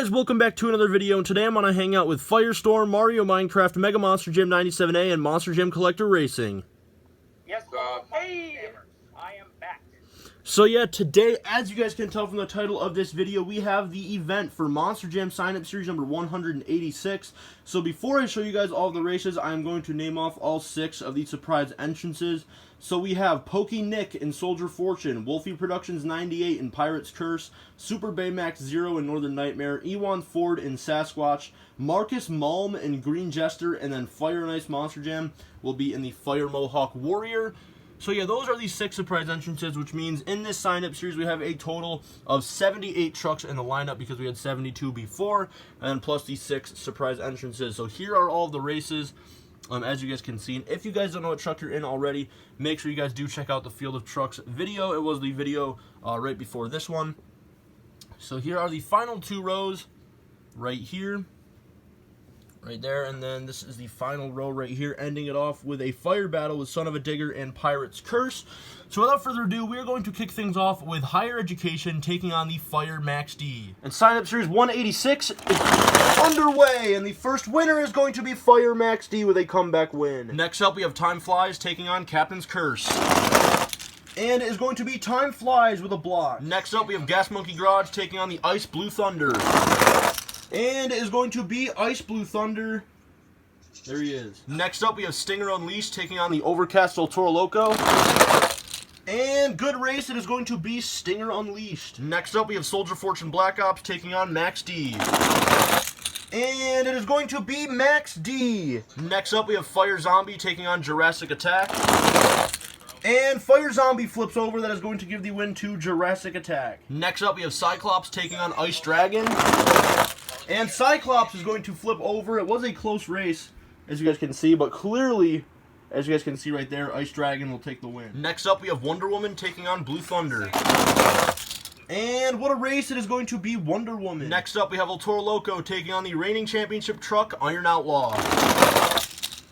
guys, welcome back to another video, and today I'm going to hang out with Firestorm, Mario Minecraft, Mega Monster Jam 97A, and Monster Jam Collector Racing. Yes, hey, I am back. So yeah, today, as you guys can tell from the title of this video, we have the event for Monster Jam Sign-Up Series number 186. So before I show you guys all of the races, I'm going to name off all 6 of the surprise entrances. So we have Pokey Nick in Soldier Fortune, Wolfie Productions 98 in Pirate's Curse, Super Baymax 0 in Northern Nightmare, Ewan Ford in Sasquatch, Marcus Malm in Green Jester, and then Fire and Ice Monster Jam will be in the Fire Mohawk Warrior. So yeah, those are the 6 surprise entrances, which means in this sign-up series we have a total of 78 trucks in the lineup because we had 72 before, and then plus the 6 surprise entrances. So here are all of the races. As you guys can see, and if you guys don't know what truck you're in already, make sure you guys do check out the Field of Trucks video. It was the video right before this one. So here are the final 2 rows right here, right there, and then this is the final row right here, ending it off with a fire battle with Son of a Digger and Pirate's Curse. So without further ado, we're going to kick things off with Higher Education taking on the Fire Max D. And sign-up series 186 is underway, and the first winner is going to be Fire Max D with a comeback win. Next up, we have Time Flies taking on Captain's Curse. And it is going to be Time Flies with a block. Next up, we have Gas Monkey Garage taking on the Ice Blue Thunder. And it is going to be Ice Blue Thunder. There he is. Next up, we have Stinger Unleashed taking on the Overcast El Toro Loco. And good race, it is going to be Stinger Unleashed. Next up, we have Soldier Fortune Black Ops taking on Max D. And it is going to be Max D. Next up, we have Fire Zombie taking on Jurassic Attack. And Fire Zombie flips over. That is going to give the win to Jurassic Attack. Next up, we have Cyclops taking on Ice Dragon. And Cyclops is going to flip over. It was a close race, as you guys can see, but clearly, as you guys can see right there, Ice Dragon will take the win. Next up, we have Wonder Woman taking on Blue Thunder. And what a race it is going to be, Wonder Woman. Next up, we have El Toro Loco taking on the reigning championship truck, Iron Outlaw.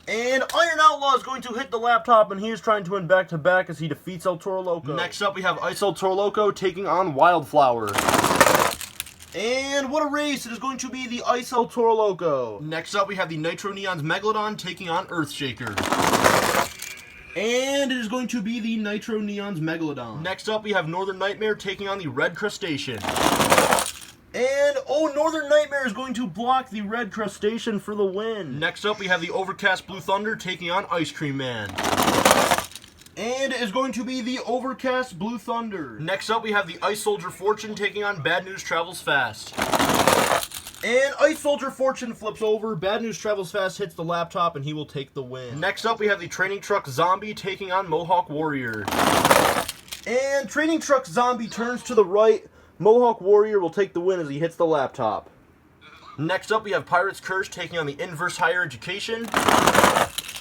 And Iron Outlaw is going to hit the laptop, and he is trying to win back-to-back as he defeats El Toro Loco. Next up, we have Ice El Toro Loco taking on Wildflower. And what a race! It is going to be the Ice El Toro Loco. Next up, we have the Nitro Neons Megalodon taking on Earthshaker. And it is going to be the Nitro Neons Megalodon. Next up, we have Northern Nightmare taking on the Red Crustacean. And, oh, Northern Nightmare is going to block the Red Crustacean for the win. Next up, we have the Overcast Blue Thunder taking on Ice Cream Man. And it is going to be the Overcast Blue Thunder. Next up, we have the Ice Soldier Fortune taking on Bad News Travels Fast. And Ice Soldier Fortune flips over. Bad News Travels Fast hits the laptop, and he will take the win. Next up, we have the Training Truck Zombie taking on Mohawk Warrior. And Training Truck Zombie turns to the right. Mohawk Warrior will take the win as he hits the laptop. Next up, we have Pirate's Curse taking on the Inverse Higher Education.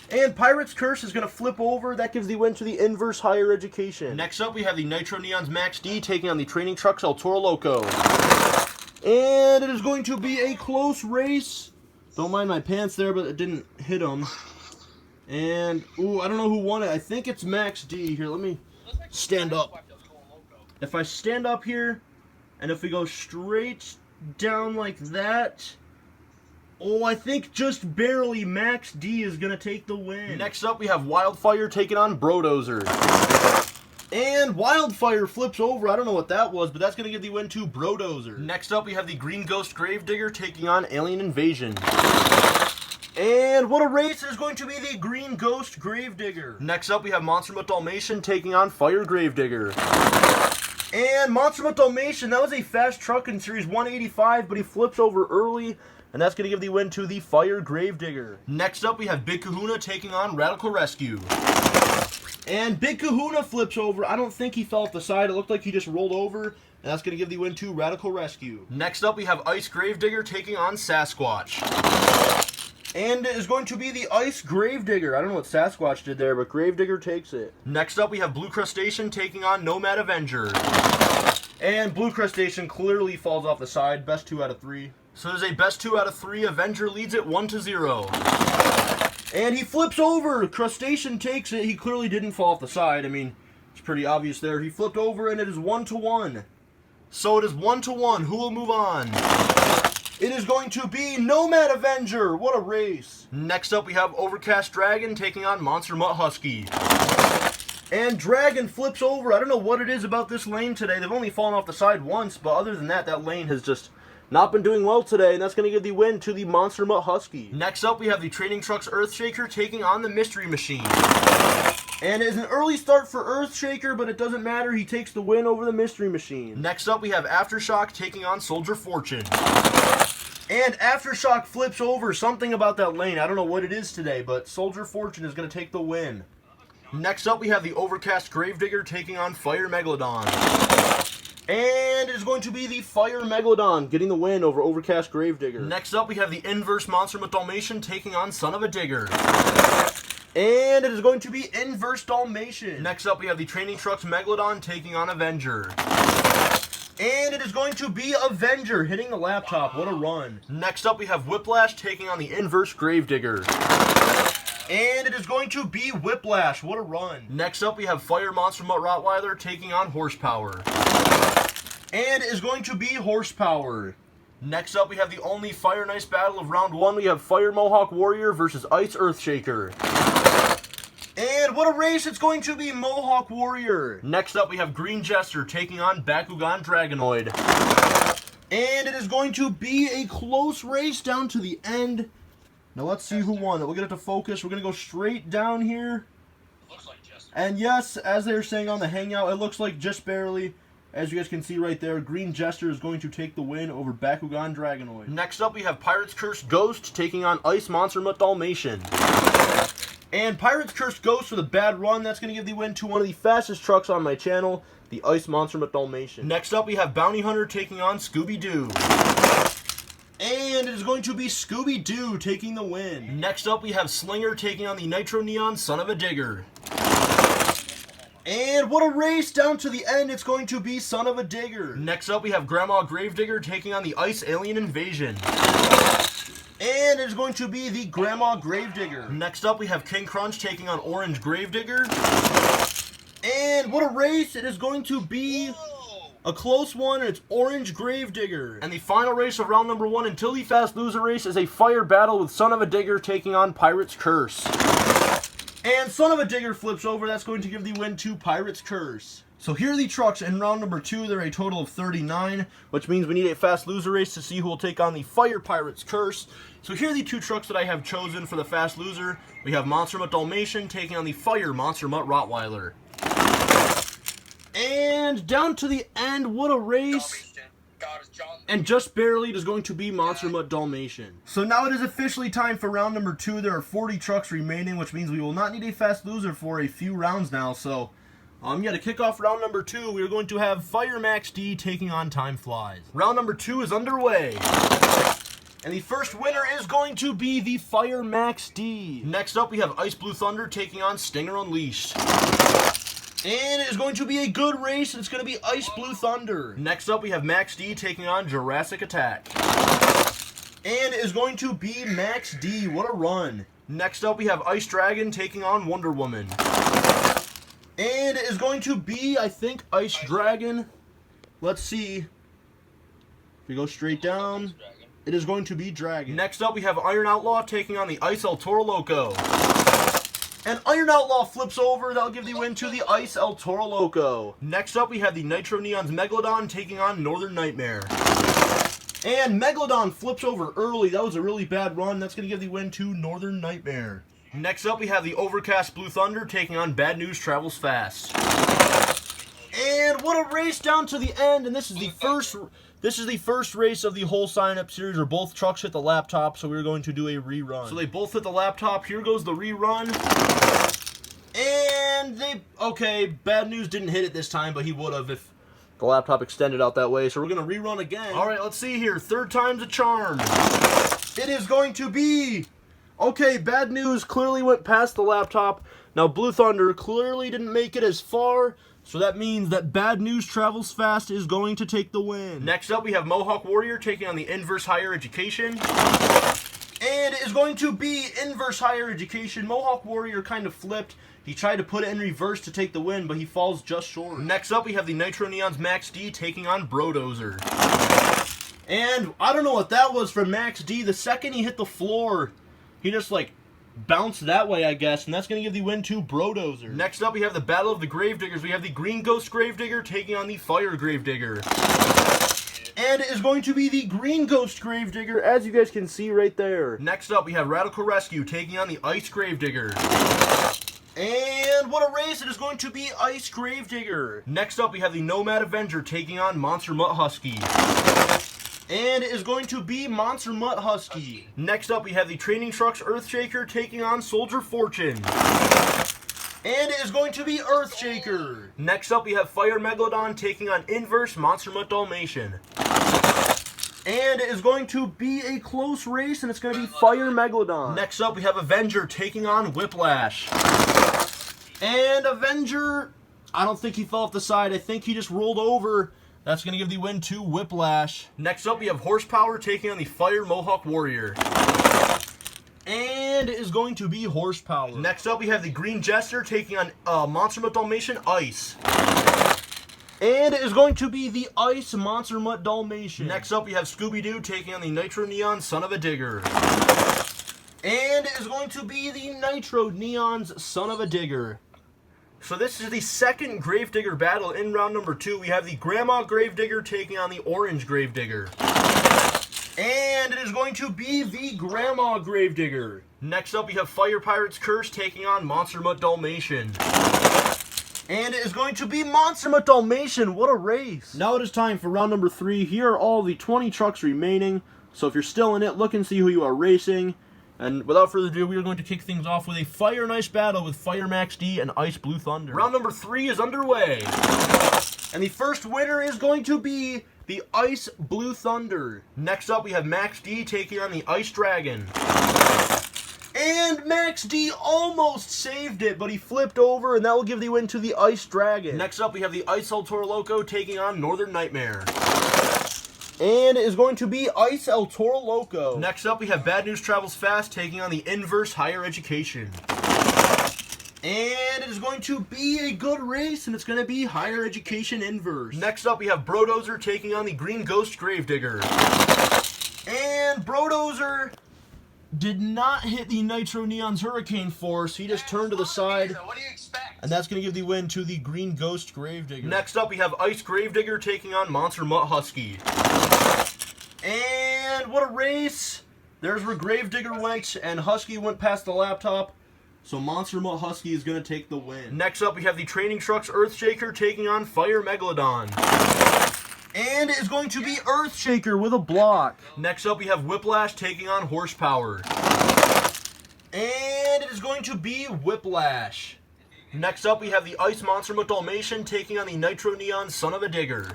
And Pirate's Curse is going to flip over. That gives the win to the Inverse Higher Education. Next up, we have the Nitro Neons Max D taking on the Training Trucks El Toro Loco. And it is going to be a close race. Don't mind my pants there, but it didn't hit them. And, ooh, I don't know who won it. I think it's Max D. Here, let me stand up. If I stand up here, and if we go straight down like that... Oh, I think just barely Max D is going to take the win. Next up, we have Wildfire taking on Brodozer. And Wildfire flips over. I don't know what that was, but that's going to give the win to Brodozer. Next up, we have the Green Ghost Gravedigger taking on Alien Invasion. And what a race is going to be the Green Ghost Gravedigger. Next up, we have Monster Mutt Dalmatian taking on Fire Gravedigger. And Monster Mutt Dalmatian, that was a fast truck in Series 185, but he flips over early. And that's going to give the win to the Fire Gravedigger. Next up, we have Big Kahuna taking on Radical Rescue. And Big Kahuna flips over. I don't think he fell off the side. It looked like he just rolled over. And that's going to give the win to Radical Rescue. Next up, we have Ice Gravedigger taking on Sasquatch. And it is going to be the Ice Gravedigger. I don't know what Sasquatch did there, but Gravedigger takes it. Next up, we have Blue Crustacean taking on Nomad Avenger. And Blue Crustacean clearly falls off the side. Best 2 out of 3. So there's a best 2 out of 3. Avenger leads it 1-0. And he flips over. Crustacean takes it. He clearly didn't fall off the side. I mean, it's pretty obvious there. He flipped over, and it is 1-1. So it is 1-1. Who will move on? It is going to be Nomad Avenger. What a race. Next up, we have Overcast Dragon taking on Monster Mutt Husky. And Dragon flips over. I don't know what it is about this lane today. They've only fallen off the side once, but other than that, that lane has just not been doing well today, and that's going to give the win to the Monster Mutt Husky. Next up, we have the Training Trucks Earthshaker taking on the Mystery Machine. And it's an early start for Earthshaker, but it doesn't matter. He takes the win over the Mystery Machine. Next up, we have Aftershock taking on Soldier Fortune. And Aftershock flips over. Something about that lane. I don't know what it is today, but Soldier Fortune is going to take the win. Next up, we have the Overcast Gravedigger taking on Fire Megalodon. And it is going to be the Fire Megalodon getting the win over Overcast Gravedigger. Next up, we have the Inverse Monster Mutt Dalmatian taking on Son of a Digger. And it is going to be Inverse Dalmatian. Next up, we have the Training Trucks Megalodon taking on Avenger. And it is going to be Avenger hitting the laptop. What a run. Next up, we have Whiplash taking on the Inverse Gravedigger. And it is going to be Whiplash. What a run. Next up, we have Fire Monster Mutt Rottweiler taking on Horsepower. And it is going to be Horsepower. Next up, we have the only Fire and Ice battle of round 1. We have Fire Mohawk Warrior versus Ice Earthshaker. And what a race it's going to be, Mohawk Warrior. Next up, we have Green Jester taking on Bakugan Dragonoid. And it is going to be a close race down to the end. Now let's see who won. We're going to have to focus. We're going to go straight down here. Looks like Jester. And yes, as they were saying on the Hangout, it looks like just barely. As you guys can see right there, Green Jester is going to take the win over Bakugan Dragonoid. Next up, we have Pirate's Curse Ghost taking on Ice Monster Mutt Dalmatian. And Pirate's Curse Ghost with a bad run. That's going to give the win to one of the fastest trucks on my channel, the Ice Monster Mutt Dalmatian. Next up, we have Bounty Hunter taking on Scooby-Doo. And it is going to be Scooby-Doo taking the win. Next up, we have Slinger taking on the Nitro Neon Son of a Digger. And what a race down to the end. It's going to be Son of a Digger. Next up, we have Grandma Gravedigger taking on the Ice Alien Invasion. And it is going to be the Grandma Gravedigger. Next up, we have King Crunch taking on Orange Gravedigger. And what a race. It is going to be a close one, and it's Orange Gravedigger. And the final race of round number 1 until the Fast Loser race is a fire battle with Son of a Digger taking on Pirate's Curse. And Son of a Digger flips over. That's going to give the win to Pirate's Curse. So here are the trucks in round number 2. There are a total of 39, which means we need a Fast Loser race to see who will take on the Fire Pirate's Curse. So here are the 2 trucks that I have chosen for the Fast Loser. We have Monster Mutt Dalmatian taking on the Fire Monster Mutt Rottweiler. And down to the end, what a race. And just barely it is going to be Monster Mutt Dalmatian. So now it is officially time for round number 2. There are 40 trucks remaining, which means we will not need a Fast Loser for a few rounds now. So, to kick off round number 2, we are going to have Fire Max D taking on Time Flies. Round number 2 is underway. And the first winner is going to be the Fire Max D. Next up, we have Ice Blue Thunder taking on Stinger Unleashed. And it is going to be a good race. It's going to be Ice Blue Thunder. Next up, we have Max D taking on Jurassic Attack. And it is going to be Max D. What a run. Next up, we have Ice Dragon taking on Wonder Woman. And it is going to be, I think, Ice Dragon. Let's see. If we go straight down, it is going to be Dragon. Next up, we have Iron Outlaw taking on the Ice El Toro Loco. And Iron Outlaw flips over. That'll give the win to the Ice El Toro Loco. Next up, we have the Nitro Neon's Megalodon taking on Northern Nightmare. And Megalodon flips over early. That was a really bad run. That's going to give the win to Northern Nightmare. Next up, we have the Overcast Blue Thunder taking on Bad News Travels Fast. And what a race down to the end. And this is the first race of the whole sign-up series where both trucks hit the laptop, so we're going to do a rerun. So they both hit the laptop. Here goes the rerun. And okay, Bad News didn't hit it this time, but he would have if the laptop extended out that way. So we're going to rerun again. All right, let's see here. Third time's a charm. It is going to be... Okay, Bad News clearly went past the laptop. Now, Blue Thunder clearly didn't make it as far, so that means that Bad News Travels Fast is going to take the win. Next up, we have Mohawk Warrior taking on the Inverse Higher Education. And it is going to be Inverse Higher Education. Mohawk Warrior kind of flipped. He tried to put it in reverse to take the win, but he falls just short. Next up, we have the Nitro Neon's Max D taking on Brodozer. And I don't know what that was from Max D. The second he hit the floor, he just like bounced that way, I guess, and that's going to give the win to Brodozer. Next up, we have the Battle of the Gravediggers. We have the Green Ghost Gravedigger taking on the Fire Gravedigger. And it is going to be the Green Ghost Gravedigger, as you guys can see right there. Next up, we have Radical Rescue taking on the Ice Gravedigger. And what a race! It is going to be Ice Gravedigger. Next up, we have the Nomad Avenger taking on Monster Mutt Husky. And it is going to be Monster Mutt Husky. Next up, we have the Training Trucks Earthshaker taking on Soldier Fortune. And it is going to be Earthshaker. Next up, we have Fire Megalodon taking on Inverse Monster Mutt Dalmatian. And it is going to be a close race, and it's going to be Fire Megalodon. Next up, we have Avenger taking on Whiplash. And Avenger, I don't think he fell off the side. I think he just rolled over. That's going to give the win to Whiplash. Next up, we have Horsepower taking on the Fire Mohawk Warrior. And it is going to be Horsepower. Next up, we have the Green Jester taking on Monster Mutt Dalmatian Ice. And it is going to be the Ice Monster Mutt Dalmatian. Next up, we have Scooby-Doo taking on the Nitro Neon Son of a Digger. And it is going to be the Nitro Neon's Son of a Digger. So this is the second Gravedigger battle in round number 2. We have the Grandma Gravedigger taking on the Orange Gravedigger. And it is going to be the Grandma Gravedigger. Next up, we have Fire Pirate's Curse taking on Monster Mutt Dalmatian. And it is going to be Monster Mutt Dalmatian. What a race. Now it is time for round number 3. Here are all the 20 trucks remaining. So if you're still in it, look and see who you are racing. And without further ado, we are going to kick things off with a Fire and Ice battle with Fire Max D and Ice Blue Thunder. Round number 3 is underway. And the first winner is going to be the Ice Blue Thunder. Next up, we have Max D taking on the Ice Dragon. And Max D almost saved it, but he flipped over, and that will give the win to the Ice Dragon. Next up, we have the Ice El Toro Loco taking on Northern Nightmare. And it is going to be Ice El Toro Loco. Next up, we have Bad News Travels Fast taking on the Inverse Higher Education. And it is going to be a good race, and it's going to be Higher Education Inverse. Next up, we have Brodozer taking on the Green Ghost Gravedigger. And Brodozer did not hit the Nitro Neon's Hurricane Force. He just turned to the side. What do you expect? And that's going to give the win to the Green Ghost Gravedigger. Next up, we have Ice Gravedigger taking on Monster Mutt Husky. And what a race. There's where Gravedigger went, and Husky went past the laptop. So Monster Mutt Husky is going to take the win. Next up, we have the Training Trucks Earthshaker taking on Fire Megalodon. And it is going to be Earthshaker with a block. Next up, we have Whiplash taking on Horsepower. And it is going to be Whiplash. Next up, we have the Ice Monster Mutt Dalmatian taking on the Nitro Neon Son of a Digger.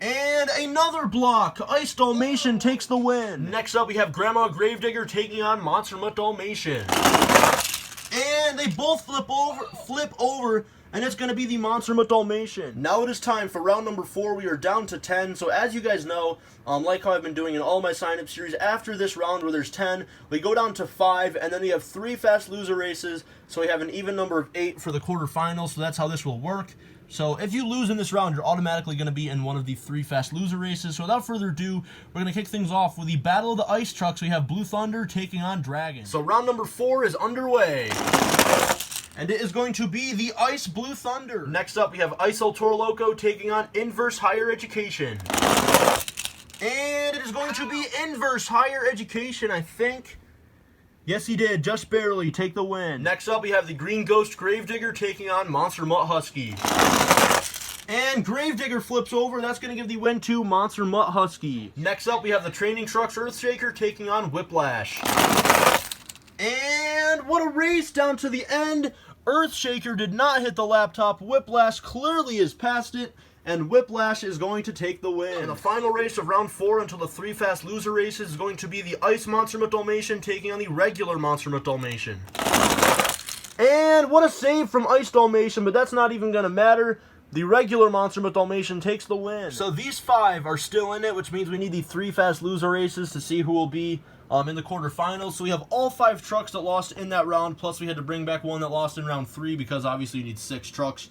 And another block. Ice Dalmatian takes the win. Next up, we have Grandma Gravedigger taking on Monster Mutt Dalmatian. And they both flip over, and it's going to be the Monster Mutt Dalmatian. Now it is time for round number 4. We are down to 10. So as you guys know, like how I've been doing in all my sign-up series, after this round where there's 10, we go down to 5, and then we have 3 fast loser races. So we have an even number of 8 for the quarterfinals. So that's how this will work. So if you lose in this round, you're automatically going to be in one of the 3 fast loser races. So without further ado, we're going to kick things off with the Battle of the Ice Trucks. We have Blue Thunder taking on Dragon. So round number 4 is underway. And it is going to be the Ice Blue Thunder. Next up, we have Ice El Toro Loco taking on Inverse Higher Education. And it is going to be Inverse Higher Education, I think. Yes, he did. Just barely. Take the win. Next up, we have the Green Ghost Gravedigger taking on Monster Mutt Husky. And Gravedigger flips over. That's going to give the win to Monster Mutt Husky. Next up, we have the Training Trucks Earthshaker taking on Whiplash. And what a race down to the end. Earthshaker did not hit the laptop. Whiplash clearly is past it. And Whiplash is going to take the win. And the final race of round 4 until the 3 fast loser races is going to be the Ice Monster Mutt Dalmatian taking on the regular Monster Mutt Dalmatian. And what a save from Ice Dalmatian, but that's not even going to matter. The regular Monster Mutt Dalmatian takes the win. So these 5 are still in it, which means we need the 3 fast loser races to see who will be in the quarterfinals. So we have all 5 trucks that lost in that round, plus we had to bring back one that lost in round 3 because obviously you need 6 trucks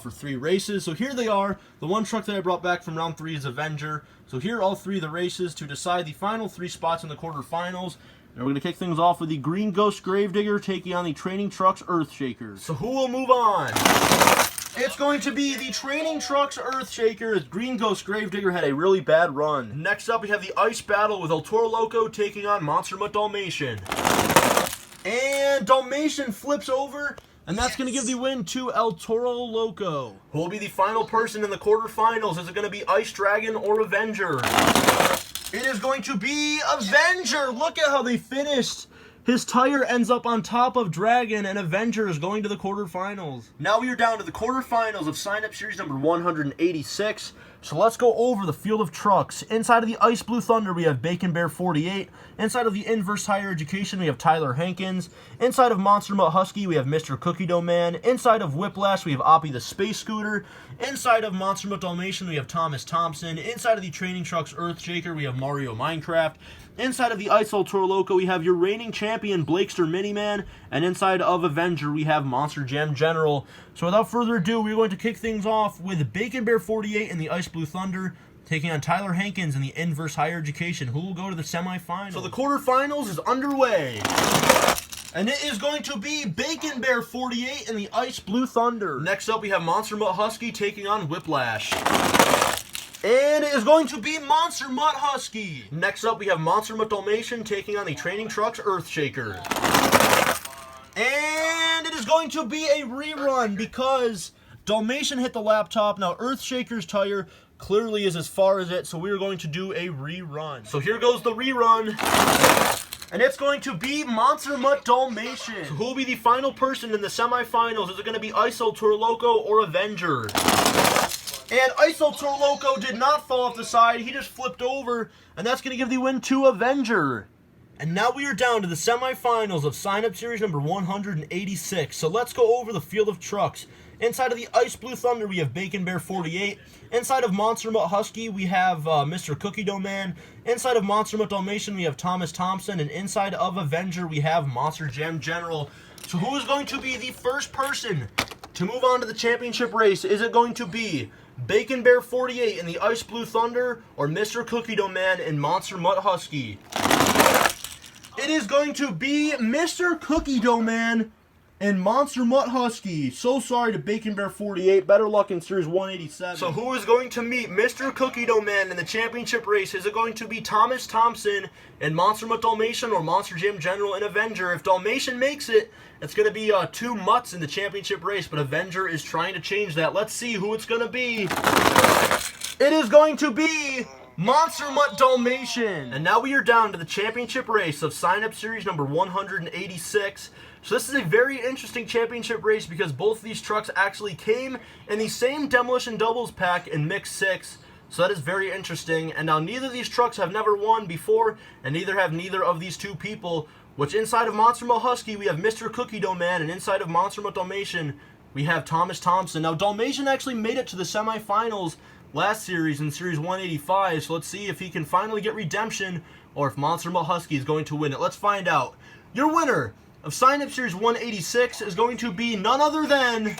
for 3 races. So here they are. The one truck that I brought back from round 3 is Avenger. So here are all 3 of the races to decide the final 3 spots in the quarterfinals. And we're going to kick things off with the Green Ghost Gravedigger taking on the Training Trucks Earthshaker. So who will move on? It's going to be the Training Trucks Earthshaker, as Green Ghost Gravedigger had a really bad run. Next up, we have the Ice Battle with El Toro Loco taking on Monster Mutt Dalmatian. And Dalmatian flips over, and that's going to give the win to El Toro Loco. Who will be the final person in the quarterfinals? Is it going to be Ice Dragon or Avenger? It is going to be Avenger. Look at how they finished. His tire ends up on top of Dragon, and Avenger is going to the quarterfinals. Now we are down to the quarterfinals of sign-up series number 186. So let's go over the field of trucks. Inside of the Ice Blue Thunder, we have Bacon Bear 48. Inside of the Inverse Higher Education, we have Tyler Hankins. Inside of Monster Mutt Husky, we have Mr. Cookie Dough Man. Inside of Whiplash, we have Oppie the Space Scooter. Inside of Monster Mutt Dalmatian, we have Thomas Thompson. Inside of the Training Trucks Earthshaker, we have Mario Minecraft. Inside of the Ice El Toro Loco, we have your reigning champion, Blakester Miniman. And inside of Avenger, we have Monster Jam General. So without further ado, we're going to kick things off with Bacon Bear 48 in the Ice Blue Thunder, taking on Tyler Hankins in the Inverse Higher Education, who will go to the semifinals. So the quarterfinals is underway. And it is going to be Bacon Bear 48 in the Ice Blue Thunder. Next up, we have Monster Mutt Husky taking on Whiplash. And it is going to be Monster Mutt Husky. Next up, we have Monster Mutt Dalmatian taking on the Training Trucks Earthshaker. And it is going to be a rerun because Dalmatian hit the laptop. Now, Earthshaker's tire clearly is as far as it, so we are going to do a rerun. So here goes the rerun. And it's going to be Monster Mutt Dalmatian. So who will be the final person in the semifinals? Is it going to be Ice El Toro Loco or Avenger? And Ice El Toro Loco did not fall off the side. He just flipped over, and that's going to give the win to Avenger. And now we are down to the semifinals of sign-up series number 186. So let's go over the field of trucks. Inside of the Ice Blue Thunder, we have Bacon Bear 48. Inside of Monster Mutt Husky, we have Mr. Cookie Dough Man. Inside of Monster Mutt Dalmatian, we have Thomas Thompson. And inside of Avenger, we have Monster Jam General. So who is going to be the first person to move on to the championship race? Is it going to be Bacon Bear 48 in the Ice Blue Thunder or Mr. Cookie Dough Man in Monster Mutt Husky? It is going to be Mr. Cookie Dough Man and Monster Mutt Husky. So sorry to Bacon Bear 48. Better luck in Series 187. So who is going to meet Mr. Cookie Dough Man in the championship race? Is it going to be Thomas Thompson and Monster Mutt Dalmatian or Monster Jam General and Avenger? If Dalmatian makes it, it's going to be 2 mutts in the championship race, but Avenger is trying to change that. Let's see who it's going to be. It is going to be Monster Mutt Dalmatian. And now we are down to the championship race of sign-up series number 186. So this is a very interesting championship race because both of these trucks actually came in the same Demolition Doubles pack in Mix 6. So that is very interesting. And now neither of these trucks have never won before, and neither have neither of these two people. Which inside of Monster Mutt Husky, we have Mr. Cookie Dough Man, and inside of Monster Mutt Dalmatian, we have Thomas Thompson. Now Dalmatian actually made it to the semifinals last series in Series 185, so let's see if he can finally get redemption or if Monster Mutt Husky is going to win it. Let's find out. Your winner of sign-up series 186 is going to be none other than...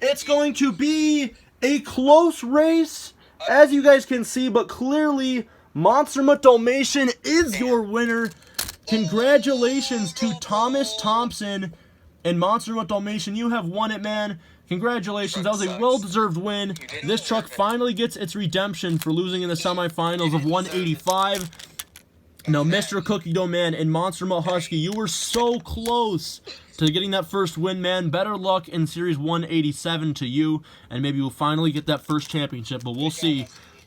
It's going to be a close race, as you guys can see, but clearly Monster Mutt Dalmatian is your winner. Congratulations to Thomas Thompson and Monster Mutt Dalmatian. You have won it, man. Congratulations. That was a well-deserved win. This truck finally gets its redemption for losing in the semifinals of 185. Now, Mr. Cookie Dough Man and Monster Mutt Husky, you were so close to getting that first win, man. Better luck in Series 187 to you, and maybe we'll finally get that first championship, but we'll see.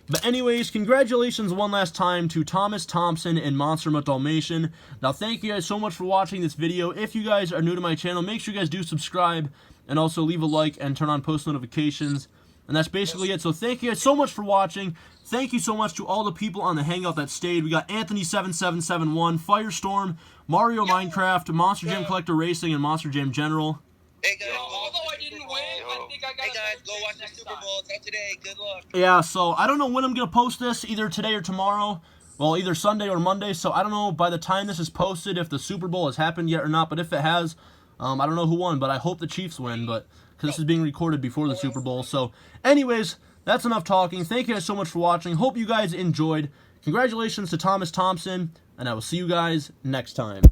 But anyways, congratulations one last time to Thomas Thompson and Monster Mutt Dalmatian. Now, thank you guys so much for watching this video. If you guys are new to my channel, make sure you guys do subscribe and also leave a like and turn on post notifications. And that's basically it. So thank you guys so much for watching. Thank you so much to all the people on the Hangout that stayed. We got Anthony7771, Firestorm, Mario Minecraft, Monster Jam Collector Racing, and Monster Jam General. Hey guys, although I didn't win, I think I got. Hey guys, go watch the Super Bowl. It's out today. Good luck. Yeah, so I don't know when I'm gonna post this, either today or tomorrow. Well, either Sunday or Monday. So I don't know by the time this is posted if the Super Bowl has happened yet or not. But if it has, I don't know who won, but I hope the Chiefs win, but because this is being recorded before the Super Bowl. So, anyways, that's enough talking. Thank you guys so much for watching. Hope you guys enjoyed. Congratulations to Thomas Thompson, and I will see you guys next time.